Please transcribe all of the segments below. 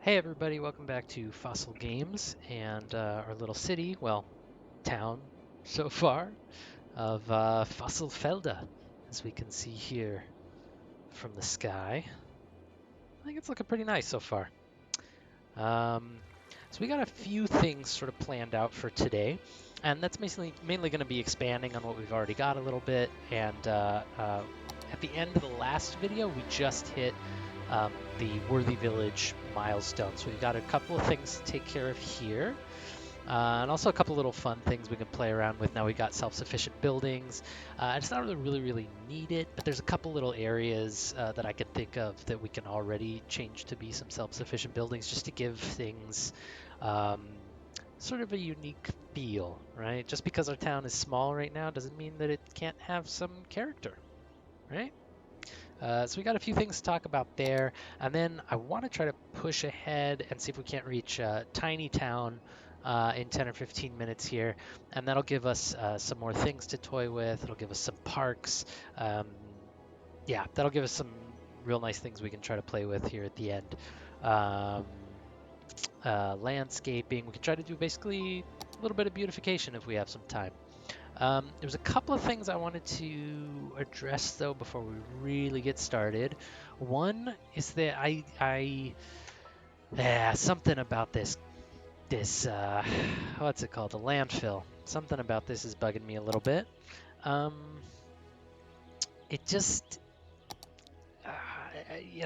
Hey everybody, welcome back to Fossil Games and our little city, well, town so far of Fossilfelde, as we can see here from the sky. I think it's looking pretty nice so far. Um, so we got a few things sort of planned out for today, and that's mainly going to be expanding on what we've already got a little bit. And at the end of the last video, we just hit the Worthy Village milestone. So we've got a couple of things to take care of here. And also a couple little fun things we can play around with. Now we got self-sufficient buildings. It's not really needed, but there's a couple little areas that I can think of that we can already change to be some self-sufficient buildings just to give things um, sort of a unique feel, right? Just because our town is small right now doesn't mean that it can't have some character, right? So we got a few things to talk about there, and then I want to try to push ahead and see if we can't reach Tiny Town in 10 or 15 minutes here, and that'll give us some more things to toy with. It'll give us some parks. Um, yeah, that'll give us some real nice things we can try to play with here at the end. Um, Landscaping. We can try to do basically a little bit of beautification if we have some time. There's a couple of things I wanted to address though before we really get started. One is that something about this what's it called? A landfill. Something about this is bugging me a little bit. Um, it just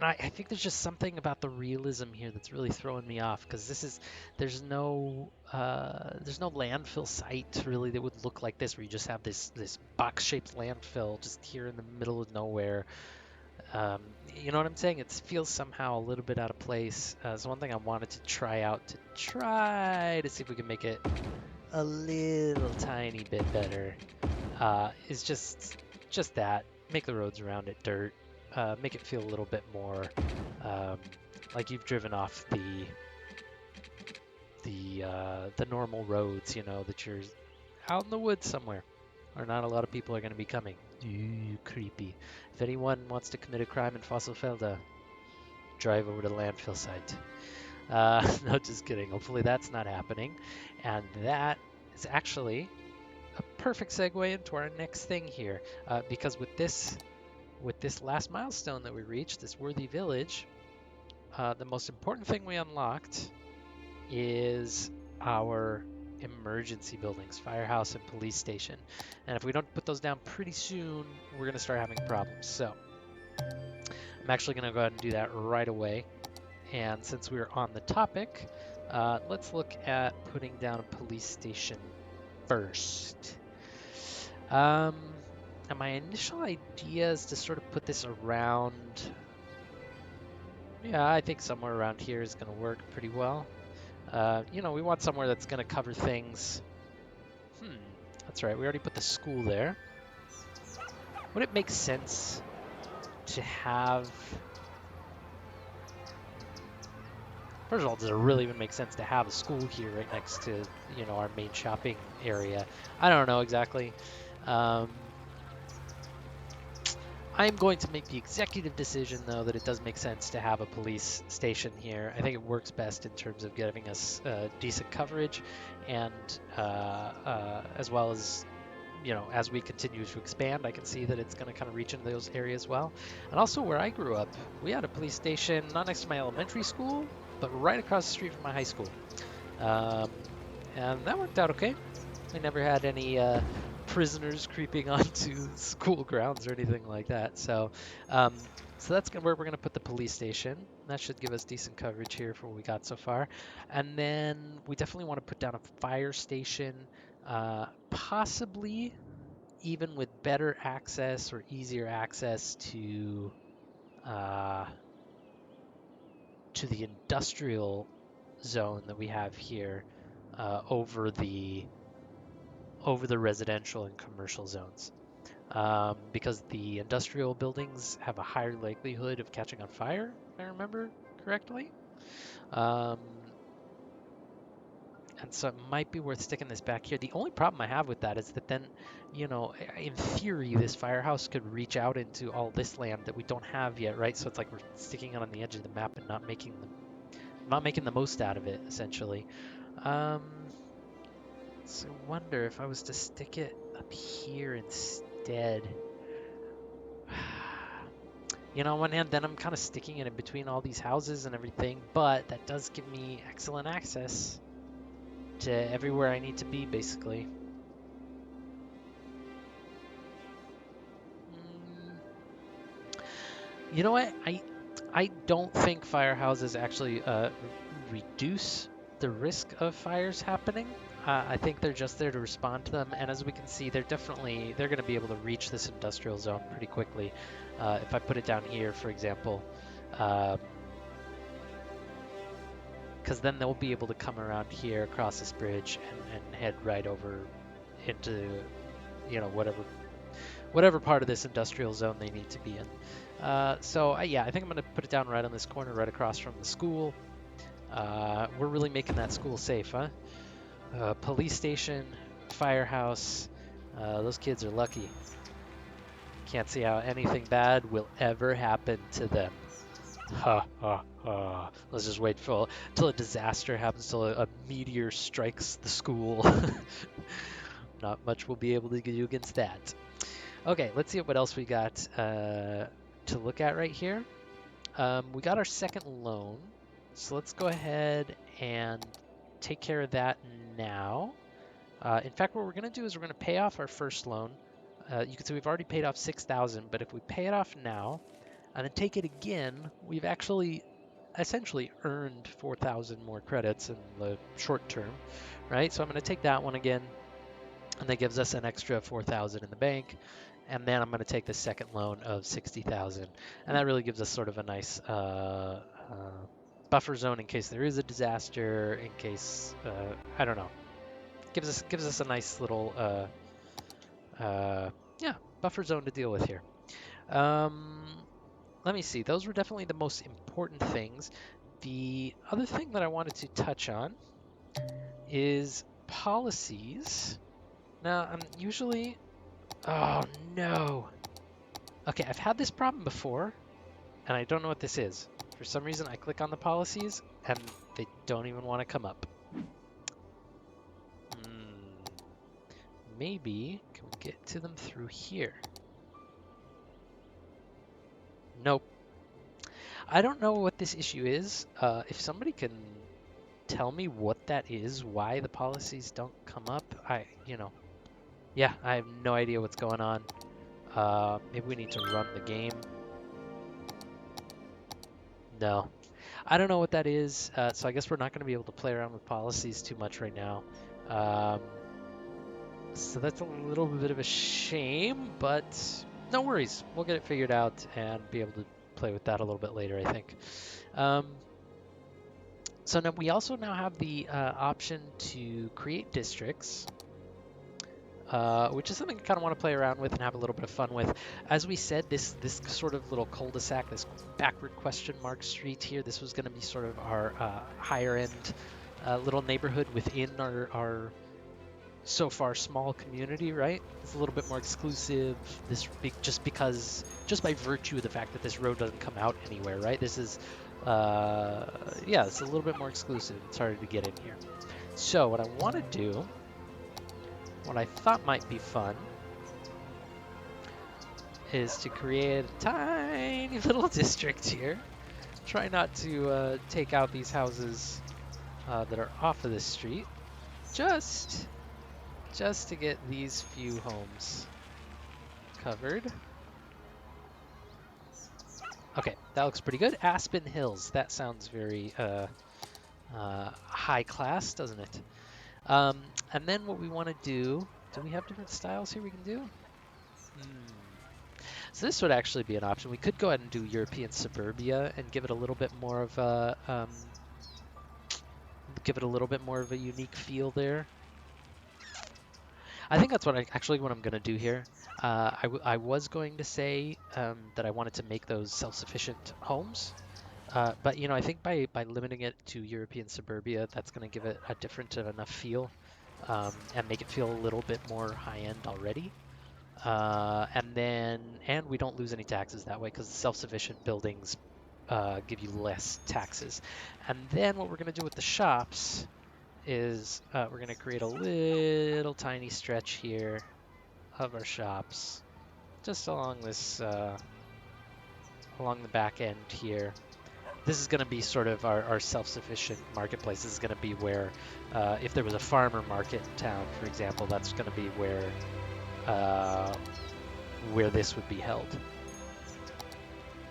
I think there's just something about the realism here that's really throwing me off because there's no landfill site really that would look like this where you just have this box-shaped landfill just here in the middle of nowhere. Um, you know what I'm saying? It feels somehow a little bit out of place. So one thing I wanted to try out to try to see if we can make it a little tiny bit better is just that make the roads around it dirt, make it feel a little bit more um, like you've driven off the normal roads, you know, that you're out in the woods somewhere, or not a lot of people are going to be coming. Ooh, creepy. If anyone wants to commit a crime in Fossilfelde, drive over to the landfill site. No, just kidding. Hopefully that's not happening. And that is actually a perfect segue into our next thing here, because with this last milestone that we reached, this worthy village, the most important thing we unlocked is our emergency buildings, firehouse and police station. And if we don't put those down pretty soon, we're going to start having problems. So I'm actually going to go ahead and do that right away. And since we're on the topic, let's look at putting down a police station first. And my initial idea is to sort of put this around. Yeah, I think somewhere around here is going to work pretty well. We want somewhere that's going to cover things. That's right. We already put the school there. Would it make sense to have... First of all, does it really even make sense to have a school here right next to, our main shopping area? I don't know exactly. I'm going to make the executive decision, though, that it does make sense to have a police station here. I think it works best in terms of giving us decent coverage, and as well as, as we continue to expand, I can see that it's going to kind of reach into those areas well. And also where I grew up, we had a police station not next to my elementary school, but right across the street from my high school. And that worked out okay. We never had any prisoners creeping onto school grounds or anything like that. So that's where we're going to put the police station. That should give us decent coverage here for what we got so far. And then we definitely want to put down a fire station, possibly even with better access or easier access to the industrial zone that we have here over the residential and commercial zones. Because the industrial buildings have a higher likelihood of catching on fire, if I remember correctly. And so it might be worth sticking this back here. The only problem I have with that is that then, in theory, this firehouse could reach out into all this land that we don't have yet, right? So it's like we're sticking it on the edge of the map and not making I'm not making the most out of it, essentially. Um, so I wonder if I was to stick it up here instead. You know, on one hand, then I'm kind of sticking it in between all these houses and everything, but that does give me excellent access to everywhere I need to be, basically. Mm, you know what? I don't think firehouses actually reduce the risk of fires happening. I think they're just there to respond to them, and as we can see, they're going to be able to reach this industrial zone pretty quickly. If I put it down here, for example, because then they'll be able to come around here across this bridge and head right over into, you know, whatever part of this industrial zone they need to be in. Yeah, I think I'm going to put it down right on this corner, right across from the school. We're really making that school safe, huh? Police station, firehouse. Those kids are lucky. Can't see how anything bad will ever happen to them. Ha ha ha. Let's just wait for till a disaster happens, till a meteor strikes the school. Not much we'll be able to do against that. Okay, let's see what else we got to look at right here. We got our second loan, so let's go ahead and take care of that now. In fact, what we're going to do is we're going to pay off our first loan. You can see we've already paid off 6,000, but if we pay it off now and then take it again, we've actually essentially earned 4,000 more credits in the short term, right? So I'm going to take that one again, and that gives us an extra 4,000 in the bank. And then I'm going to take the second loan of 60,000, and that really gives us sort of a nice buffer zone in case there is a disaster. In case I don't know, gives us a nice little yeah, buffer zone to deal with here. Let me see. Those were definitely the most important things. The other thing that I wanted to touch on is policies. Now, I'm usually... Oh, no. Okay, I've had this problem before, and I don't know what this is. For some reason, I click on the policies, and they don't even want to come up. Maybe, can we get to them through here? Nope. I don't know what this issue is. If somebody can tell me what that is, why the policies don't come up, yeah, I have no idea what's going on. Maybe we need to run the game. No. I don't know what that is, so I guess we're not going to be able to play around with policies too much right now. So that's a little bit of a shame, but no worries. We'll get it figured out and be able to play with that a little bit later, I think. So now we also now have the option to create districts, which is something I kind of want to play around with and have a little bit of fun with. As we said, this sort of little cul-de-sac, this backward question mark street here, this was going to be sort of our higher end little neighborhood within our so far small community, right? It's a little bit more exclusive. Just by virtue of the fact that this road doesn't come out anywhere, right? This is yeah, it's a little bit more exclusive. It's harder to get in here. So what I want to do, what I thought might be fun, is to create a tiny little district here. Try not to take out these houses that are off of this street. Just to get these few homes covered. Okay, that looks pretty good. Aspen Hills. That sounds very high class, doesn't it? And then what we want to do we have different styles here we can do? So this would actually be an option. We could go ahead and do European suburbia and give it a little bit more of a unique feel there. I think that's what I'm going to do here. I was going to say that I wanted to make those self-sufficient homes, but you know, I think by limiting it to European suburbia, that's going to give it a different enough feel and make it feel a little bit more high-end already. And we don't lose any taxes that way because self-sufficient buildings give you less taxes. And then what we're going to do with the shops is we're going to create a little tiny stretch here of our shops, just along this along the back end here. This is going to be sort of our self-sufficient marketplace. This is going to be where, if there was a farmer market in town, for example, that's going to be where this would be held.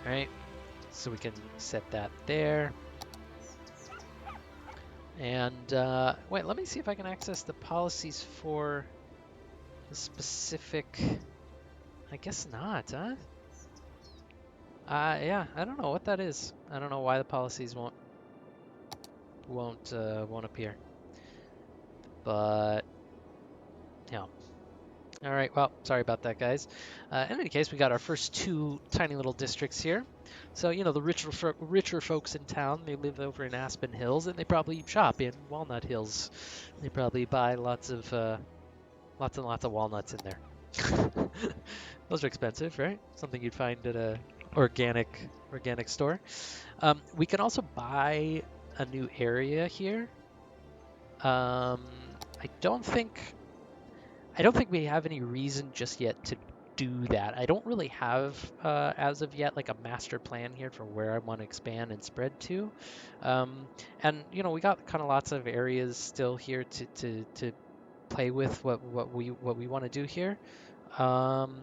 All right, so we can set that there. And wait, let me see if I can access the policies for the specific. I guess not, huh? Yeah, I don't know what that is. I don't know why the policies won't appear. But yeah. All right. Well, sorry about that, guys. In any case, we got our first two tiny little districts here. So you know the richer folks in town, they live over in Aspen Hills, and they probably shop in Walnut Hills. They probably buy lots and lots of walnuts in there. Those are expensive, right? Something you'd find at a organic store. We can also buy a new area here. I don't think we have any reason just yet to do that. I don't really have, as of yet, like a master plan here for where I want to expand and spread to. And you know, we got kind of lots of areas still here to play with what we want to do here. Um,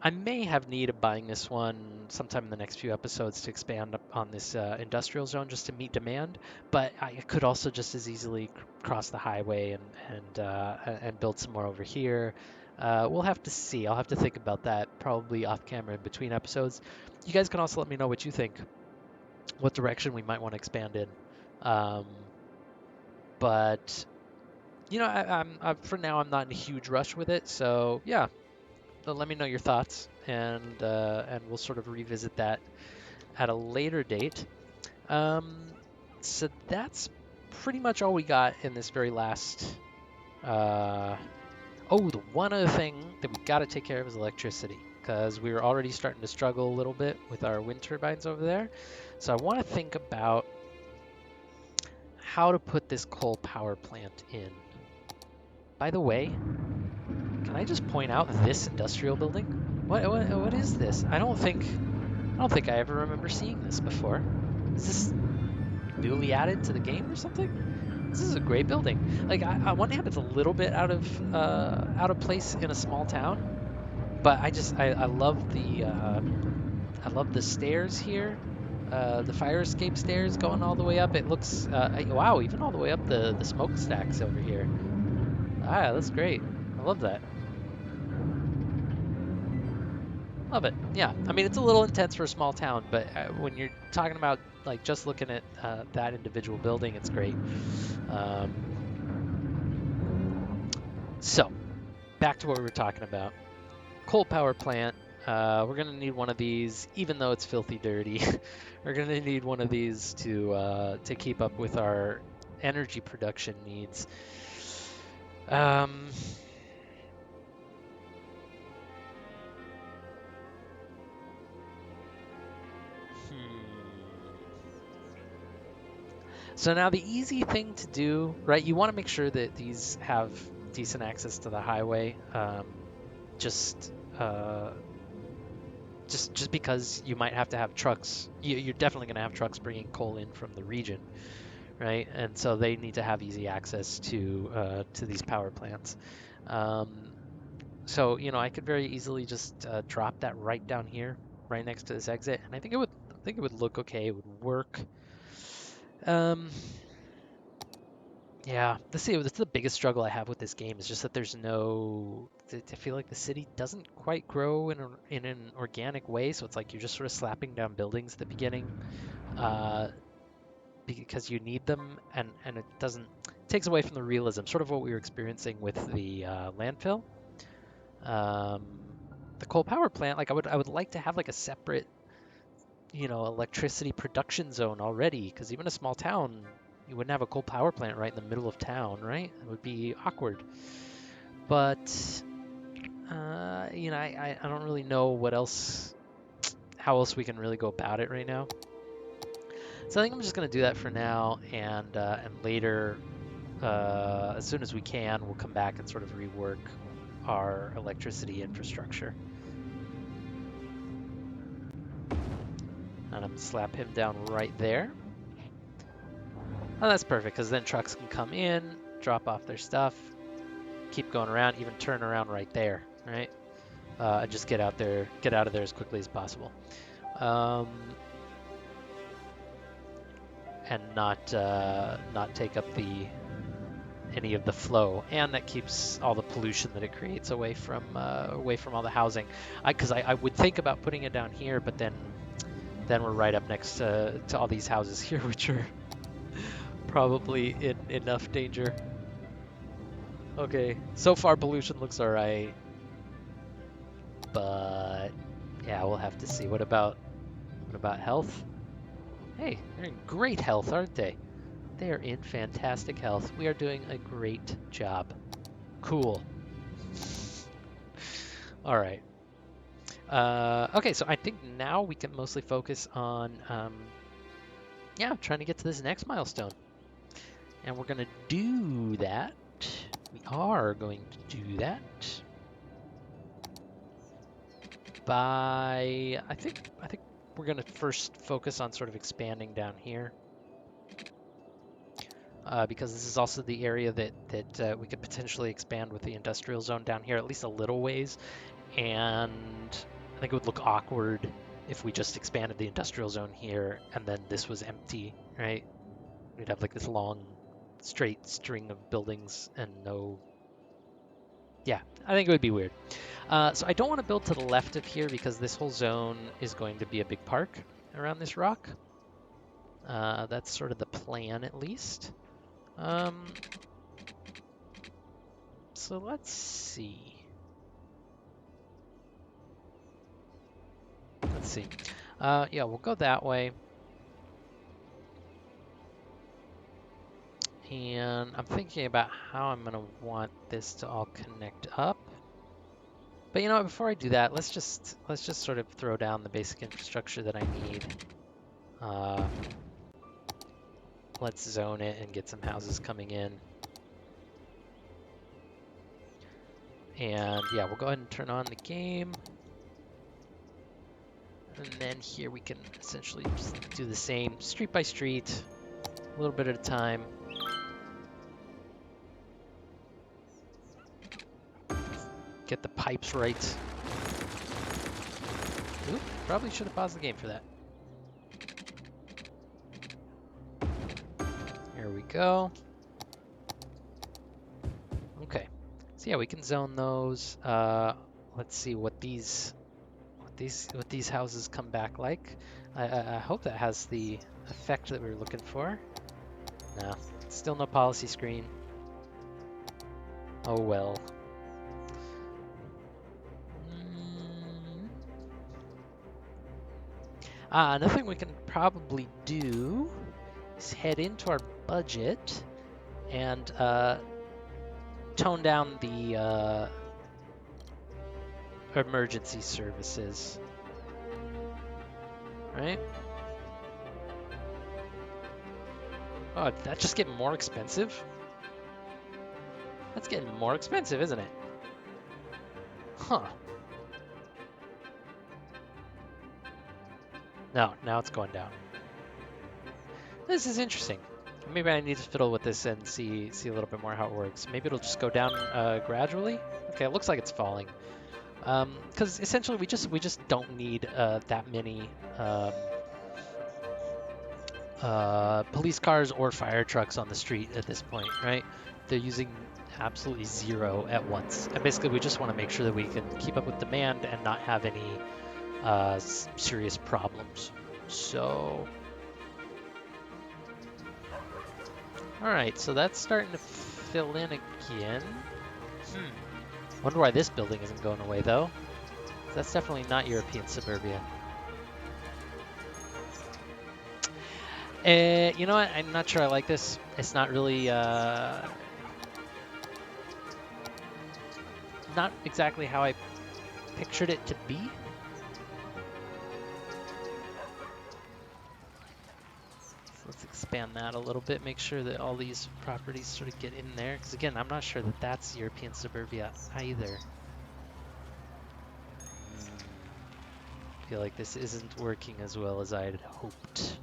I may have need of buying this one sometime in the next few episodes to expand on this industrial zone just to meet demand, but I could also just as easily cross the highway and build some more over here. We'll have to see. I'll have to think about that probably off camera in between episodes. You guys can also let me know what you think, what direction we might want to expand in. Um, but you know, for now I'm not in a huge rush with it, so yeah, let me know your thoughts, and we'll sort of revisit that at a later date. So that's pretty much all we got in this very last. Oh, the one other thing that we got to take care of is electricity, because we were already starting to struggle a little bit with our wind turbines over there. So I want to think about how to put this coal power plant in. By the way, can I just point out this industrial building? What is this? I don't think I ever remember seeing this before. Is this newly added to the game or something? This is a great building. Like, on one hand, it's a little bit out of place in a small town, but I love I love the stairs here, the fire escape stairs going all the way up. It looks wow, even all the way up the smokestacks over here. Ah, that's great. I love that. Love it. Yeah. I mean, it's a little intense for a small town, but when you're talking about like just looking at that individual building, it's great. Um, so back to what we were talking about. Coal power plant. We're gonna need one of these, even though it's filthy dirty. We're gonna need one of these to keep up with our energy production needs. Um, So now the easy thing to do, right? You want to make sure that these have decent access to the highway. Just, uh, just because you might have to have trucks, you're definitely going to have trucks bringing coal in from the region, right? And so they need to have easy access to these power plants. Um, so you know, I could very easily just drop that right down here, right next to this exit, and I think it would look okay. It would work. Um, Yeah, this is the biggest struggle I have with this game is just that there's no. I feel like the city doesn't quite grow in an organic way, so it's like you're just sort of slapping down buildings at the beginning, uh, because you need them, and it doesn't it takes away from the realism, sort of what we were experiencing with the landfill. Um, the coal power plant, like I would like to have like a separate, you know, electricity production zone already, because even a small town, you wouldn't have a coal power plant right in the middle of town, right? It would be awkward. But you know, I don't really know what else, how else we can really go about it right now. So I think I'm just going to do that for now, and later, as soon as we can, we'll come back and sort of rework our electricity infrastructure. And I'm going to slap him down right there. Oh, that's perfect, because then trucks can come in, drop off their stuff, keep going around, even turn around right there, right? And just get out of there as quickly as possible. And not take up any of the flow, and that keeps all the pollution that it creates away from all the housing. Because I would think about putting it down here, but then we're right up next to all these houses here, which are probably in enough danger. Okay, so far pollution looks alright, but yeah, we'll have to see. What about health? Hey, they're in great health, aren't they? They are in fantastic health. We are doing a great job. Cool. All right. Okay, so I think now we can mostly focus on, trying to get to this next milestone. And we're going to do that. We are going to do that by, I think we're going to first focus on sort of expanding down here. Because this is also the area that we could potentially expand with the industrial zone down here, at least a little ways. And I think it would look awkward if we just expanded the industrial zone here and then this was empty, right? We'd have like this long, straight string of buildings and no... Yeah, I think it would be weird. So I don't want to build to the left of here because this whole zone is going to be a big park around this rock. That's sort of the plan, at least. So let's see. Let's see. Yeah, we'll go that way. And I'm thinking about how I'm going to want this to all connect up. But you know what, before I do that, let's just sort of throw down the basic infrastructure that I need. Let's zone it and get some houses coming in. And yeah, we'll go ahead and turn on the game. And then here we can essentially just do the same, street by street, a little bit at a time. Get the pipes right. Oop, probably should have paused the game for that. Here we go. Okay, so yeah, we can zone those. Let's see what these houses come back like. I hope that has the effect that we were looking for. No, still no policy screen. Oh well. Another thing we can probably do is head into our budget and tone down the emergency services. Right? Oh, did that just get more expensive? That's getting more expensive, isn't it? Huh. No, now it's going down. This is interesting. Maybe I need to fiddle with this and see a little bit more how it works. Maybe it'll just go down gradually. Okay, it looks like it's falling. Because essentially we just don't need that many police cars or fire trucks on the street at this point, right? They're using absolutely zero at once. And basically we just want to make sure that we can keep up with demand and not have any serious problems. So, all right, so that's starting to fill in again. Wonder why this building isn't going away though. That's definitely not European suburbia. You know what? I'm not sure I like this. It's not really, not exactly how I pictured it to be. expand that a little bit, make sure that all these properties sort of get in there. Because again, I'm not sure that that's European suburbia either. I feel like this isn't working as well as I had hoped.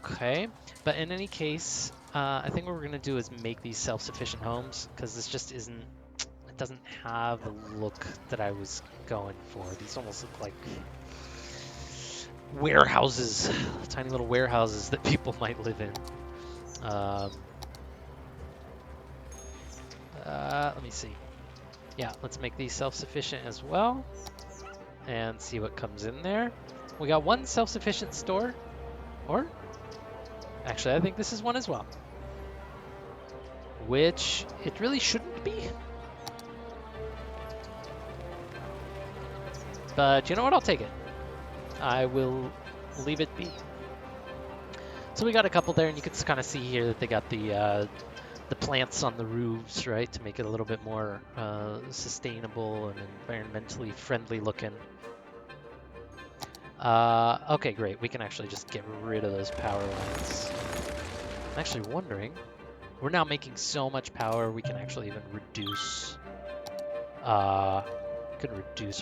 Okay, but in any case, I think what we're gonna do is make these self-sufficient homes, because this just isn't, it doesn't have the look that I was going for. These almost look like warehouses, tiny little warehouses that people might live in. Let me see. Yeah, let's make these self-sufficient as well and see what comes in there. We got one self-sufficient store, or actually I think this is one as well, which it really shouldn't be. But you know what, I'll take it. I will leave it be. So we got a couple there, and you can kind of see here that they got the plants on the roofs, right, to make it a little bit more sustainable and environmentally friendly looking. Okay, great. We can actually just get rid of those power lines. I'm actually wondering, we're now making so much power, we can actually even reduce, our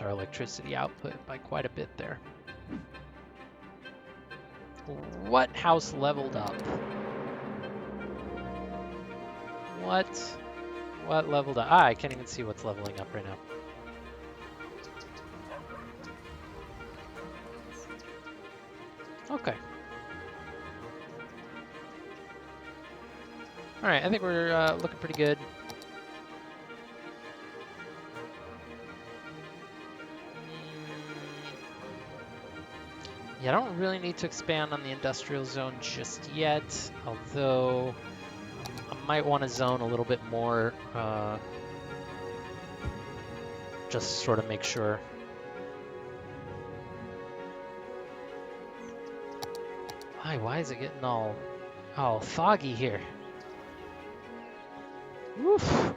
electricity output by quite a bit there. What house leveled up? What leveled up? I can't even see what's leveling up right now. Okay. All right, I think we're looking pretty good. Yeah, I don't really need to expand on the industrial zone just yet, although I might want to zone a little bit more, just sort of make sure. Why is it getting all foggy here? Woof!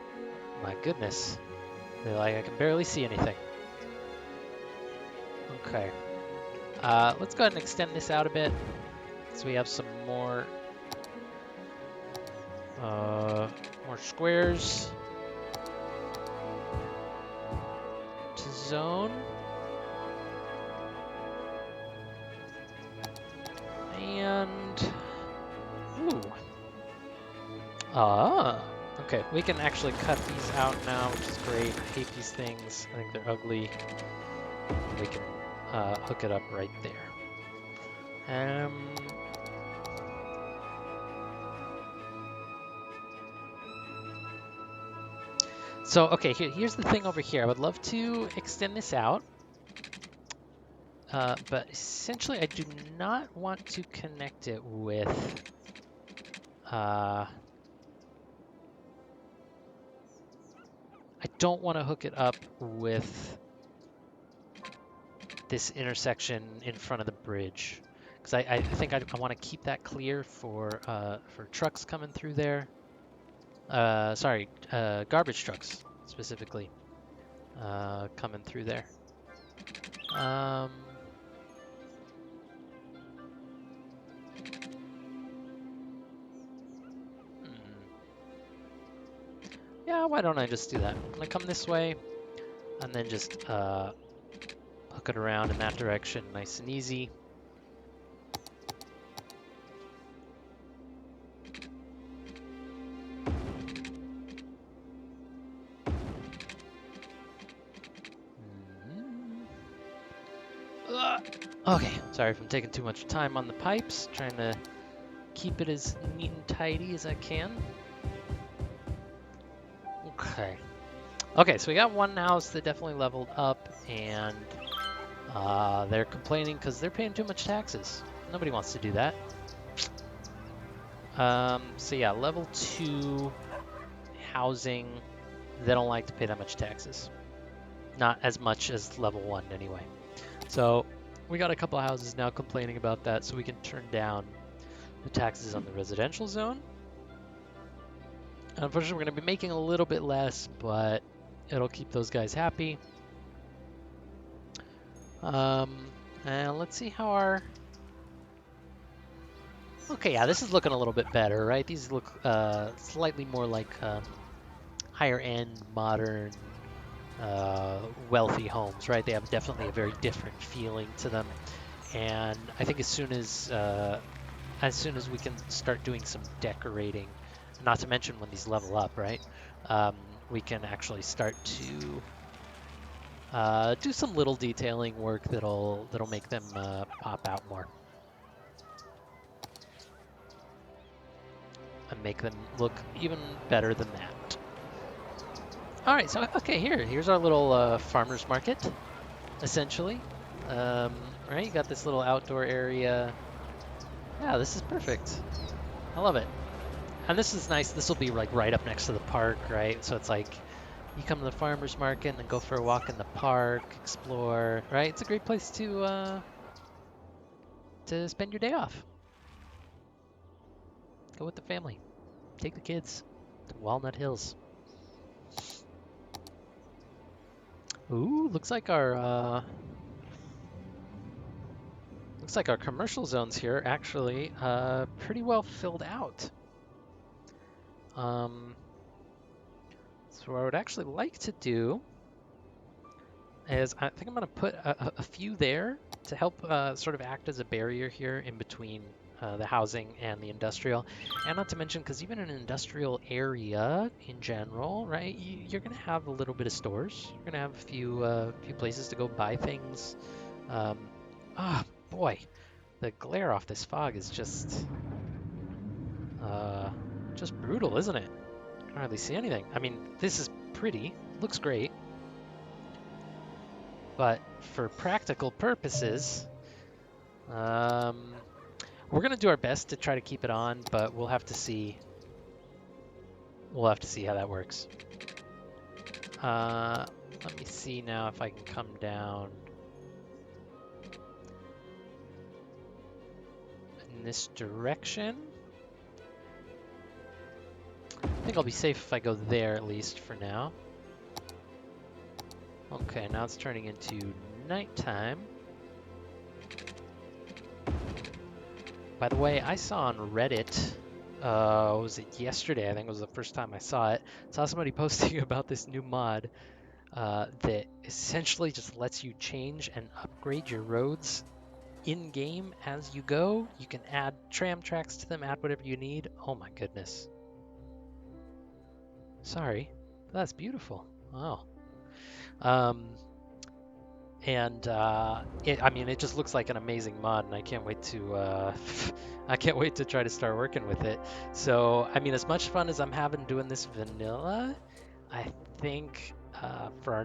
My goodness. Like I can barely see anything. Okay. Let's go ahead and extend this out a bit, so we have some more squares to zone. And ooh. Okay, we can actually cut these out now, which is great. I hate these things. I think they're ugly. We can hook it up right there. So, okay, here's the thing over here. I would love to extend this out, but essentially I do not want to connect it with I don't want to hook it up with this intersection in front of the bridge, because I think I want to keep that clear for trucks coming through there. Sorry, garbage trucks specifically coming through there. Yeah, why don't I just do that? I'm gonna come this way, and then just hook it around in that direction, nice and easy. Okay, sorry if I'm taking too much time on the pipes, trying to keep it as neat and tidy as I can. Okay. Okay, so we got one house that definitely leveled up, and they're complaining because they're paying too much taxes. Nobody wants to do that. So yeah, level 2 housing, they don't like to pay that much taxes. Not as much as level 1 anyway. So we got a couple of houses now complaining about that, so we can turn down the taxes on the residential zone. Unfortunately, we're going to be making a little bit less, but it'll keep those guys happy. And let's see how our Okay, yeah, this is looking a little bit better, right? These look slightly more like higher end, modern, wealthy homes, right? They have definitely a very different feeling to them. And I think as soon as we can start doing some decorating, not to mention when these level up, right? Um, we can actually start to do some little detailing work that'll make them pop out more and make them look even better than that. All right, so okay, here's our little farmers market, essentially. Right, you got this little outdoor area. Yeah, this is perfect. I love it. And this is nice. This will be like right up next to the park, right? So it's like you come to the farmers market and then go for a walk in the park, explore, right? It's a great place to spend your day off. Go with the family. Take the kids to Walnut Hills. Ooh, looks like our commercial zones here actually pretty well filled out. Um, so what I would actually like to do is I think I'm going to put a few there to help sort of act as a barrier here in between the housing and the industrial. And not to mention, because even in an industrial area in general, right, you're going to have a little bit of stores. You're going to have a few places to go buy things. Um, ah, boy, the glare off this fog is uh, just brutal, isn't it? I can hardly see anything. I mean, this is pretty, looks great. But for practical purposes, um, we're gonna do our best to try to keep it on, but we'll have to see. We'll have to see how that works. Let me see now if I can come down in this direction. I think I'll be safe if I go there at least for now. Okay, now it's turning into nighttime. By the way, I saw on Reddit, was it yesterday? I think it was the first time I saw it. Saw somebody posting about this new mod that essentially just lets you change and upgrade your roads in game as you go. You can add tram tracks to them, add whatever you need. Oh my goodness. Sorry, that's beautiful. Wow. Um, I mean, it just looks like an amazing mod, and I can't wait to I can't wait to try to start working with it. So, I mean, as much fun as I'm having doing this vanilla, I think for our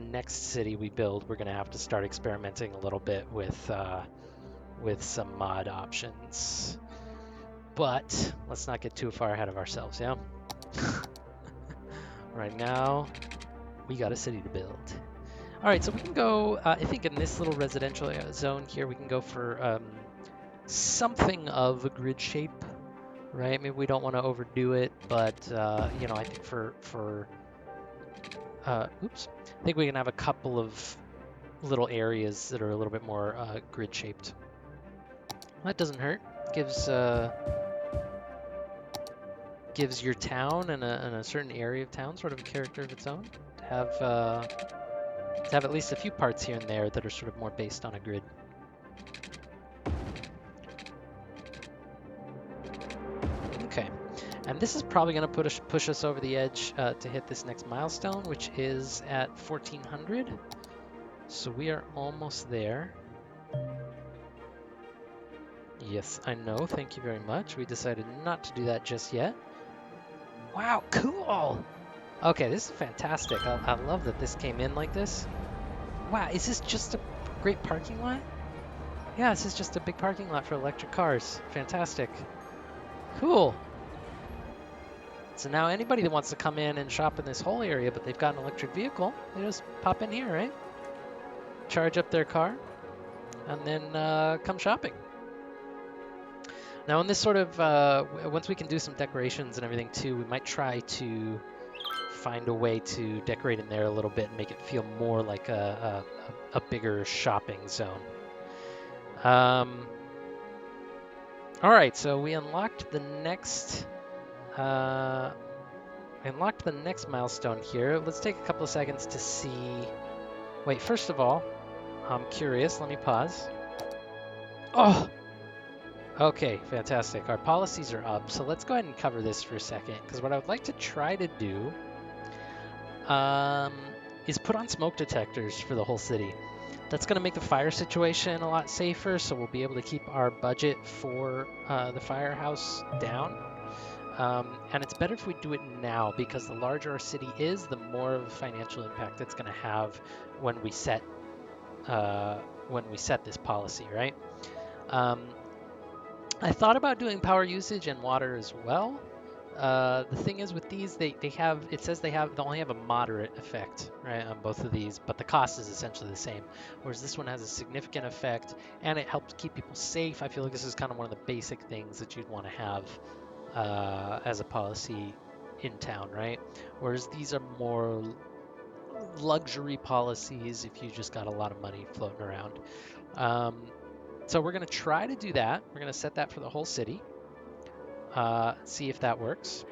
next city we build, we're gonna have to start experimenting a little bit with some mod options. But let's not get too far ahead of ourselves, yeah? Right now, we got a city to build. All right, so we can go, I think in this little residential zone here, we can go for something of a grid shape, right? Maybe we don't want to overdo it, but, you know, I think oops, I think we can have a couple of little areas that are a little bit more grid shaped. That doesn't hurt. Gives gives your town and a certain area of town sort of a character of its own. To have at least a few parts here and there that are sort of more based on a grid. Okay, and this is probably going to push us over the edge to hit this next milestone, which is at 1400. So we are almost there. Yes, I know. Thank you very much. We decided not to do that just yet. Wow, cool! Okay, this is fantastic. I love that this came in like this. Wow, is this just a great parking lot? Yeah, this is just a big parking lot for electric cars. Fantastic. Cool. So now anybody that wants to come in and shop in this whole area, but they've got an electric vehicle, they just pop in here, right? Charge up their car, and then come shopping. Now in this sort of, once we can do some decorations and everything too, we might try to find a way to decorate in there a little bit and make it feel more like a bigger shopping zone. All right, so we unlocked the next milestone here. Let's take a couple of seconds to see. Wait, first of all, I'm curious. Let me pause. Oh, okay, fantastic. Our policies are up, so let's go ahead and cover this for a second, because what I would like to try to do is put on smoke detectors for the whole city. That's going to make the fire situation a lot safer, so we'll be able to keep our budget for the firehouse down. And it's better if we do it now, because the larger our city is, the more of a financial impact it's going to have when we set this policy, right? I thought about doing power usage and water as well. The thing is with these, they only have a moderate effect, right, on both of these, but the cost is essentially the same. Whereas this one has a significant effect, and it helps keep people safe. I feel like this is kind of one of the basic things that you'd want to have as a policy in town, right? Whereas these are more luxury policies if you just got a lot of money floating around. So we're going to try to do that. We're going to set that for the whole city. See if that works.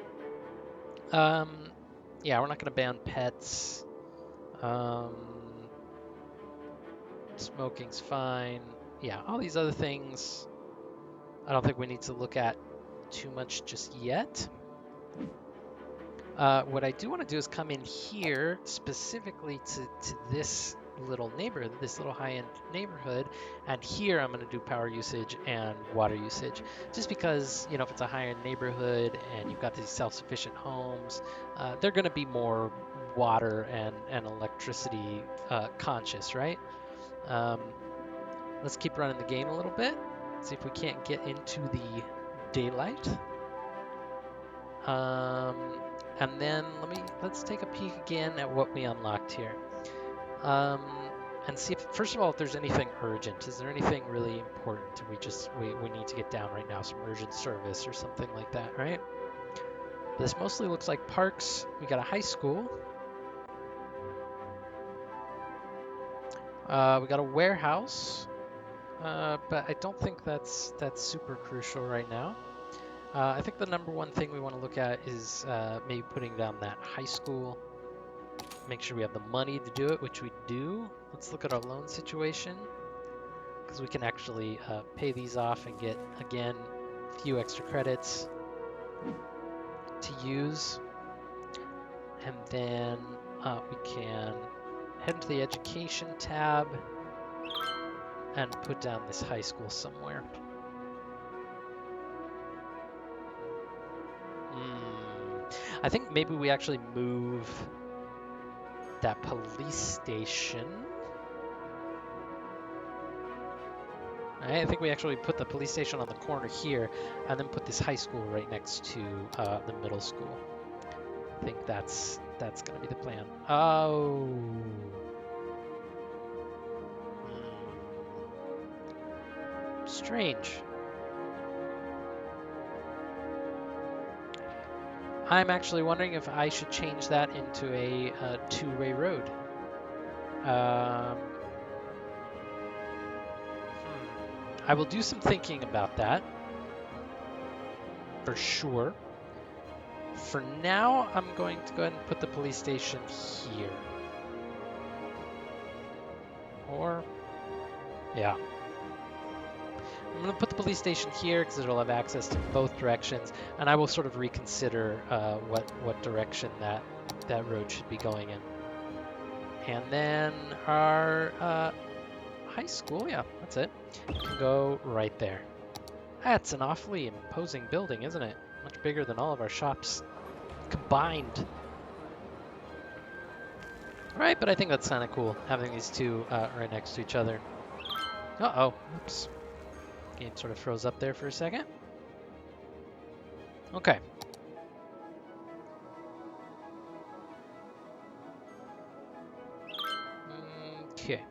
Yeah, we're not going to ban pets. Smoking's fine. Yeah, all these other things I don't think we need to look at too much just yet. What I do want to do is come in here specifically to this little neighborhood, this little high-end neighborhood, and here I'm going to do power usage and water usage, just because, you know, if it's a high-end neighborhood and you've got these self-sufficient homes, they're going to be more water and electricity conscious, right? Let's keep running the game a little bit, see if we can't get into the daylight. And then let's take a peek again at what we unlocked here. And see if, first of all, if there's anything urgent. Is there anything really important we need to get down right now? Some urgent service or something like that, right? This mostly looks like parks. We got a high school. We got a warehouse. But I don't think that's super crucial right now. I think the number one thing we want to look at is maybe putting down that high school. Make sure we have the money to do it, which we do. Let's look at our loan situation, because we can actually pay these off and get, again, a few extra credits to use. And then we can head into the education tab and put down this high school somewhere. I think maybe we actually move that police station. I think we actually put the police station on the corner here, and then put this high school right next to the middle school. I think that's going to be the plan. Oh. Strange. I'm actually wondering if I should change that into a two-way road. I will do some thinking about that, for sure. For now, I'm going to go ahead and put the police station here. Or, yeah. I'm going to put the police station here because it'll have access to both directions, and I will sort of reconsider what direction that road should be going in. And then our high school, yeah, that's it. Can go right there. That's an awfully imposing building, isn't it? Much bigger than all of our shops combined. Right, but I think that's kind of cool, having these two right next to each other. Uh-oh, oops. Game sort of froze up there for a second. Okay. Okay.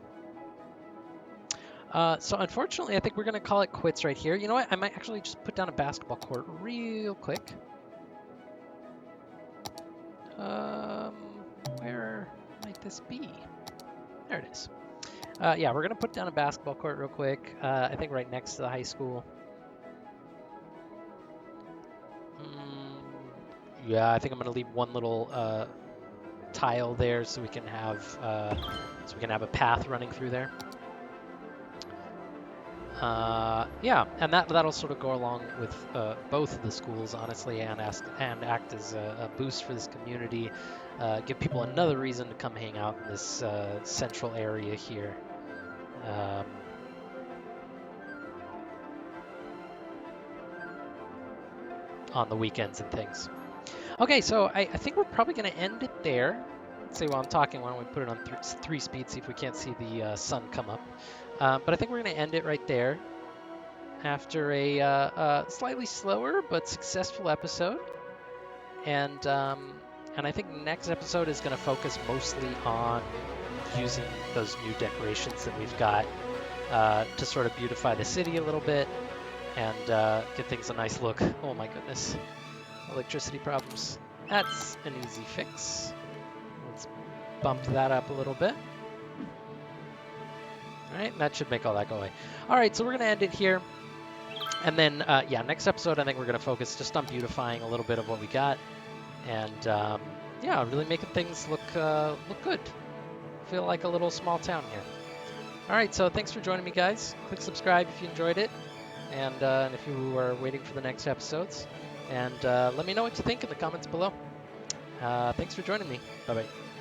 So unfortunately, I think we're going to call it quits right here. You know what? I might actually just put down a basketball court real quick. Where might this be? There it is. Yeah, we're going to put down a basketball court real quick. I think right next to the high school. Yeah, I think I'm gonna leave one little tile there so we can have a path running through there. Yeah, and that'll sort of go along with both of the schools, honestly, and act as a boost for this community. Give people another reason to come hang out in this central area here. Um, on the weekends and things. Okay, so I think we're probably going to end it there. Let's see, while I'm talking, why don't we put it on three speed, see if we can't see the sun come up. But I think we're going to end it right there after a slightly slower but successful episode. And I think next episode is going to focus mostly on using those new decorations that we've got to sort of beautify the city a little bit and give things a nice look. Oh my goodness. Electricity problems. That's an easy fix. Let's bump that up a little bit. All right, that should make all that go away. All right, so we're going to end it here. And then, yeah, next episode, I think we're going to focus just on beautifying a little bit of what we got. And, yeah, really making things look good. Feel like a little small town here. All right, so thanks for joining me, guys. Click subscribe if you enjoyed it. And if you are waiting for the next episodes. And let me know what you think in the comments below. Thanks for joining me. Bye-bye.